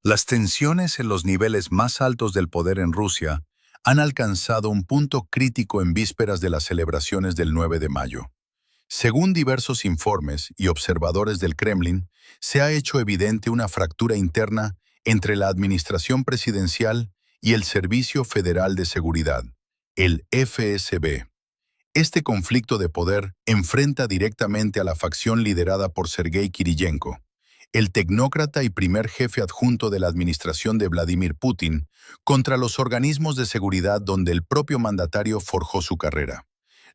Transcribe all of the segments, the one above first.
Las tensiones en los niveles más altos del poder en Rusia han alcanzado un punto crítico en vísperas de las celebraciones del 9 de mayo. Según diversos informes y observadores del Kremlin, se ha hecho evidente una fractura interna entre la administración presidencial y el Servicio Federal de Seguridad, el FSB. Este conflicto de poder enfrenta directamente a la facción liderada por Sergei Kiriyenko, el tecnócrata y primer jefe adjunto de la administración de Vladimir Putin, contra los organismos de seguridad donde el propio mandatario forjó su carrera.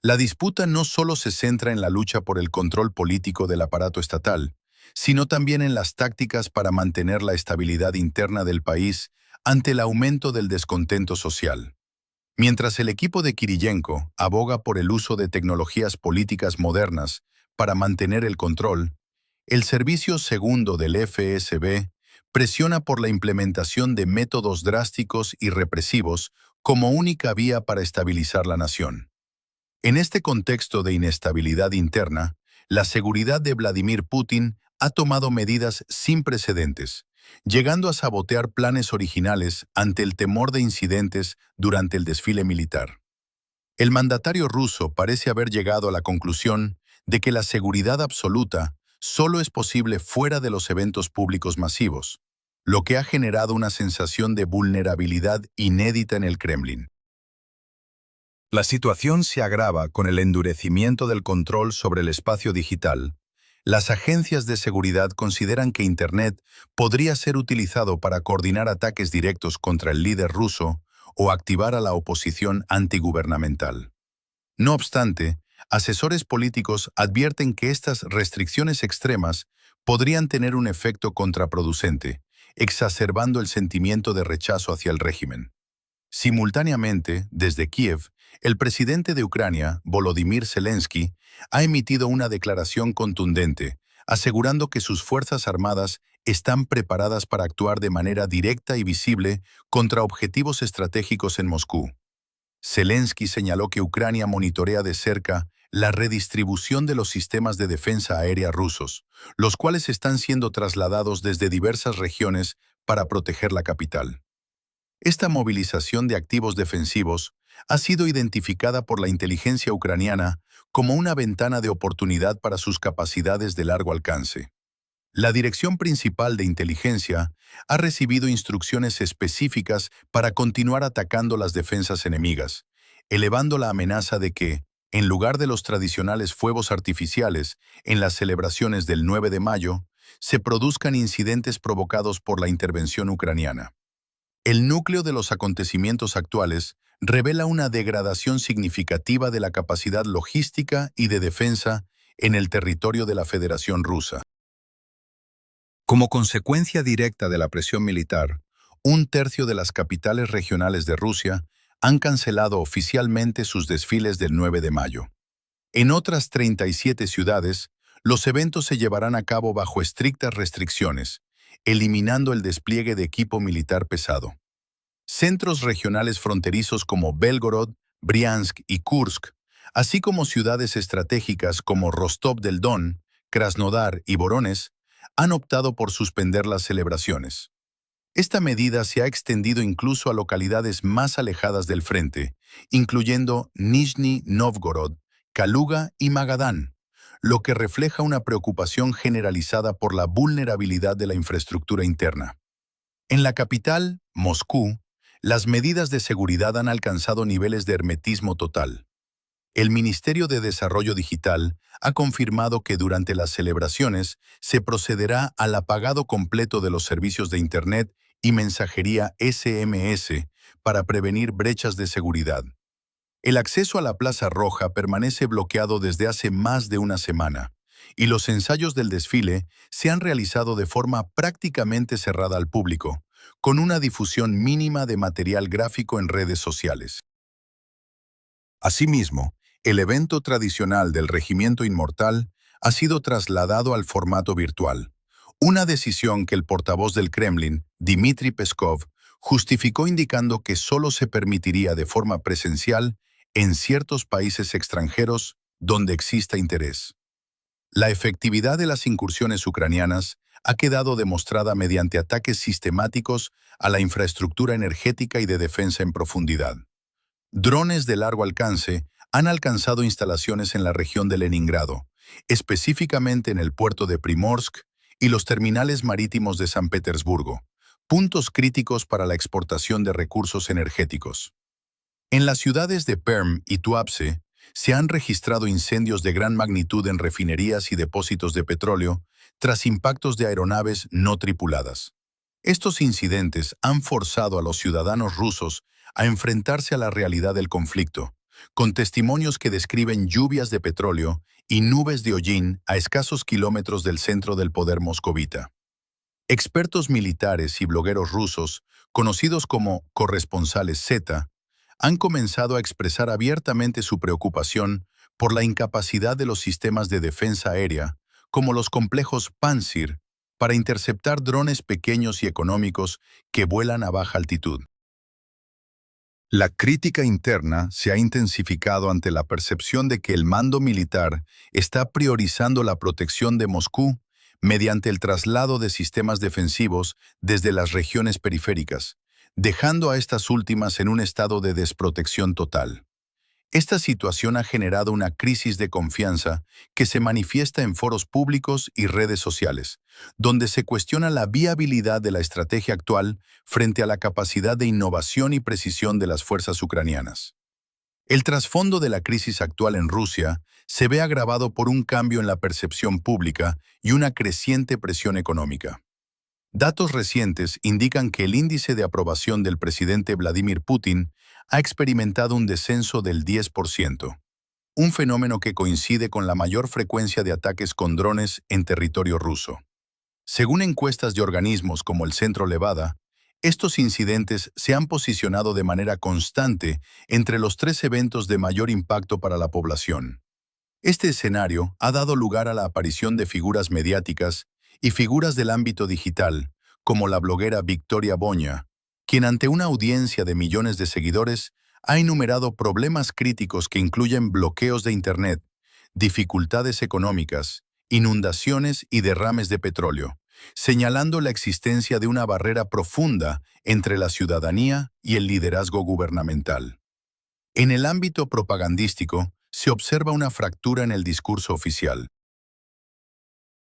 La disputa no solo se centra en la lucha por el control político del aparato estatal, sino también en las tácticas para mantener la estabilidad interna del país ante el aumento del descontento social. Mientras el equipo de Kiriyenko aboga por el uso de tecnologías políticas modernas para mantener el control, el Servicio Segundo del FSB presiona por la implementación de métodos drásticos y represivos como única vía para estabilizar la nación. En este contexto de inestabilidad interna, la seguridad de Vladimir Putin ha tomado medidas sin precedentes, llegando a sabotear planes originales ante el temor de incidentes durante el desfile militar. El mandatario ruso parece haber llegado a la conclusión de que la seguridad absoluta solo es posible fuera de los eventos públicos masivos, lo que ha generado una sensación de vulnerabilidad inédita en el Kremlin. La situación se agrava con el endurecimiento del control sobre el espacio digital. Las agencias de seguridad consideran que Internet podría ser utilizado para coordinar ataques directos contra el líder ruso o activar a la oposición antigubernamental. No obstante, asesores políticos advierten que estas restricciones extremas podrían tener un efecto contraproducente, exacerbando el sentimiento de rechazo hacia el régimen. Simultáneamente, desde Kiev, el presidente de Ucrania, Volodymyr Zelensky, ha emitido una declaración contundente, asegurando que sus fuerzas armadas están preparadas para actuar de manera directa y visible contra objetivos estratégicos en Moscú. Zelensky señaló que Ucrania monitorea de cerca la redistribución de los sistemas de defensa aérea rusos, los cuales están siendo trasladados desde diversas regiones para proteger la capital. Esta movilización de activos defensivos ha sido identificada por la inteligencia ucraniana como una ventana de oportunidad para sus capacidades de largo alcance. La Dirección Principal de Inteligencia ha recibido instrucciones específicas para continuar atacando las defensas enemigas, elevando la amenaza de que, en lugar de los tradicionales fuegos artificiales en las celebraciones del 9 de mayo, se produzcan incidentes provocados por la intervención ucraniana. El núcleo de los acontecimientos actuales revela una degradación significativa de la capacidad logística y de defensa en el territorio de la Federación Rusa. Como consecuencia directa de la presión militar, un tercio de las capitales regionales de Rusia han cancelado oficialmente sus desfiles del 9 de mayo. En otras 37 ciudades, los eventos se llevarán a cabo bajo estrictas restricciones, eliminando el despliegue de equipo militar pesado. Centros regionales fronterizos como Belgorod, Briansk y Kursk, así como ciudades estratégicas como Rostov del Don, Krasnodar y Voronezh, han optado por suspender las celebraciones. Esta medida se ha extendido incluso a localidades más alejadas del frente, incluyendo Nizhny Novgorod, Kaluga y Magadán, lo que refleja una preocupación generalizada por la vulnerabilidad de la infraestructura interna. En la capital, Moscú, las medidas de seguridad han alcanzado niveles de hermetismo total. El Ministerio de Desarrollo Digital ha confirmado que durante las celebraciones se procederá al apagado completo de los servicios de Internet y mensajería SMS para prevenir brechas de seguridad. El acceso a la Plaza Roja permanece bloqueado desde hace más de una semana, y los ensayos del desfile se han realizado de forma prácticamente cerrada al público, con una difusión mínima de material gráfico en redes sociales. Asimismo, el evento tradicional del Regimiento Inmortal ha sido trasladado al formato virtual, una decisión que el portavoz del Kremlin, Dmitry Peskov, justificó indicando que solo se permitiría de forma presencial en ciertos países extranjeros donde exista interés. La efectividad de las incursiones ucranianas ha quedado demostrada mediante ataques sistemáticos a la infraestructura energética y de defensa en profundidad. Drones de largo alcance han alcanzado instalaciones en la región de Leningrado, específicamente en el puerto de Primorsk y los terminales marítimos de San Petersburgo, puntos críticos para la exportación de recursos energéticos. En las ciudades de Perm y Tuapse se han registrado incendios de gran magnitud en refinerías y depósitos de petróleo tras impactos de aeronaves no tripuladas. Estos incidentes han forzado a los ciudadanos rusos a enfrentarse a la realidad del conflicto, con testimonios que describen lluvias de petróleo y nubes de hollín a escasos kilómetros del centro del poder moscovita. Expertos militares y blogueros rusos, conocidos como corresponsales Z, han comenzado a expresar abiertamente su preocupación por la incapacidad de los sistemas de defensa aérea, como los complejos Pantsir, para interceptar drones pequeños y económicos que vuelan a baja altitud. La crítica interna se ha intensificado ante la percepción de que el mando militar está priorizando la protección de Moscú mediante el traslado de sistemas defensivos desde las regiones periféricas, dejando a estas últimas en un estado de desprotección total. Esta situación ha generado una crisis de confianza que se manifiesta en foros públicos y redes sociales, donde se cuestiona la viabilidad de la estrategia actual frente a la capacidad de innovación y precisión de las fuerzas ucranianas. El trasfondo de la crisis actual en Rusia se ve agravado por un cambio en la percepción pública y una creciente presión económica. Datos recientes indican que el índice de aprobación del presidente Vladimir Putin ha experimentado un descenso del 10%, un fenómeno que coincide con la mayor frecuencia de ataques con drones en territorio ruso. Según encuestas de organismos como el Centro Levada, estos incidentes se han posicionado de manera constante entre los 3 eventos de mayor impacto para la población. Este escenario ha dado lugar a la aparición de figuras mediáticas y figuras del ámbito digital, como la bloguera Victoria Boña, quien ante una audiencia de millones de seguidores ha enumerado problemas críticos que incluyen bloqueos de Internet, dificultades económicas, inundaciones y derrames de petróleo, señalando la existencia de una barrera profunda entre la ciudadanía y el liderazgo gubernamental. En el ámbito propagandístico, se observa una fractura en el discurso oficial.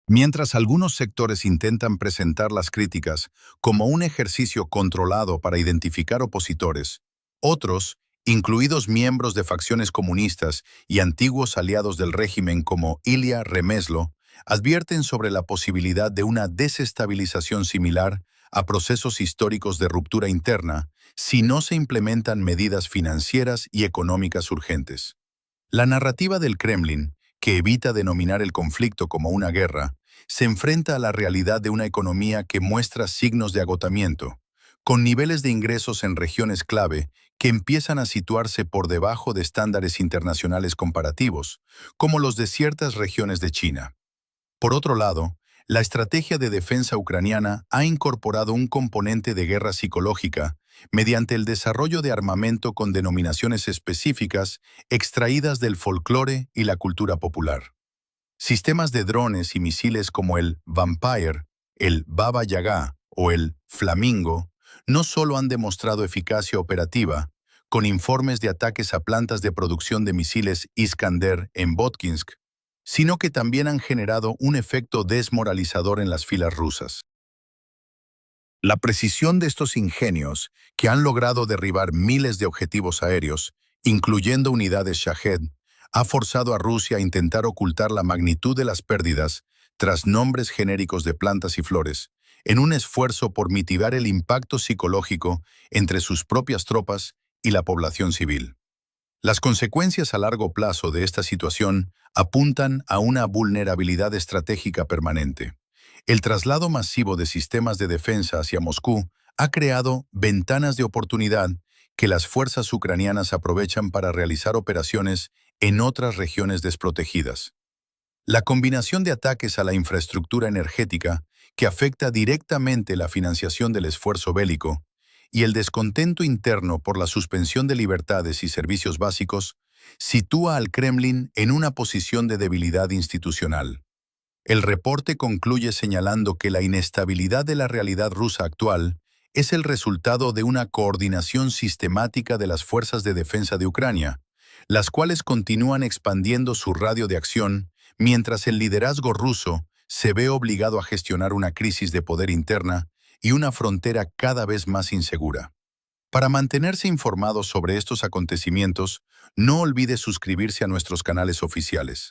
Mientras algunos sectores intentan presentar las críticas como un ejercicio controlado para identificar opositores, otros, incluidos miembros de facciones comunistas y antiguos aliados del régimen como Ilya Remezlo, advierten sobre la posibilidad de una desestabilización similar a procesos históricos de ruptura interna si no se implementan medidas financieras y económicas urgentes. La narrativa del Kremlin, que evita denominar el conflicto como una guerra, se enfrenta a la realidad de una economía que muestra signos de agotamiento, con niveles de ingresos en regiones clave que empiezan a situarse por debajo de estándares internacionales comparativos, como los de ciertas regiones de China. Por otro lado, la estrategia de defensa ucraniana ha incorporado un componente de guerra psicológica mediante el desarrollo de armamento con denominaciones específicas extraídas del folclore y la cultura popular. Sistemas de drones y misiles como el Vampire, el Baba Yaga o el Flamingo no solo han demostrado eficacia operativa, con informes de ataques a plantas de producción de misiles Iskander en Votkinsk, sino que también han generado un efecto desmoralizador en las filas rusas. La precisión de estos ingenios, que han logrado derribar miles de objetivos aéreos, incluyendo unidades Shahed, ha forzado a Rusia a intentar ocultar la magnitud de las pérdidas tras nombres genéricos de plantas y flores, en un esfuerzo por mitigar el impacto psicológico entre sus propias tropas y la población civil. Las consecuencias a largo plazo de esta situación apuntan a una vulnerabilidad estratégica permanente. El traslado masivo de sistemas de defensa hacia Moscú ha creado ventanas de oportunidad que las fuerzas ucranianas aprovechan para realizar operaciones en otras regiones desprotegidas. La combinación de ataques a la infraestructura energética, que afecta directamente la financiación del esfuerzo bélico, y el descontento interno por la suspensión de libertades y servicios básicos, sitúa al Kremlin en una posición de debilidad institucional. El reporte concluye señalando que la inestabilidad de la realidad rusa actual es el resultado de una coordinación sistemática de las fuerzas de defensa de Ucrania, las cuales continúan expandiendo su radio de acción mientras el liderazgo ruso se ve obligado a gestionar una crisis de poder interna y una frontera cada vez más insegura. Para mantenerse informado sobre estos acontecimientos, no olvide suscribirse a nuestros canales oficiales.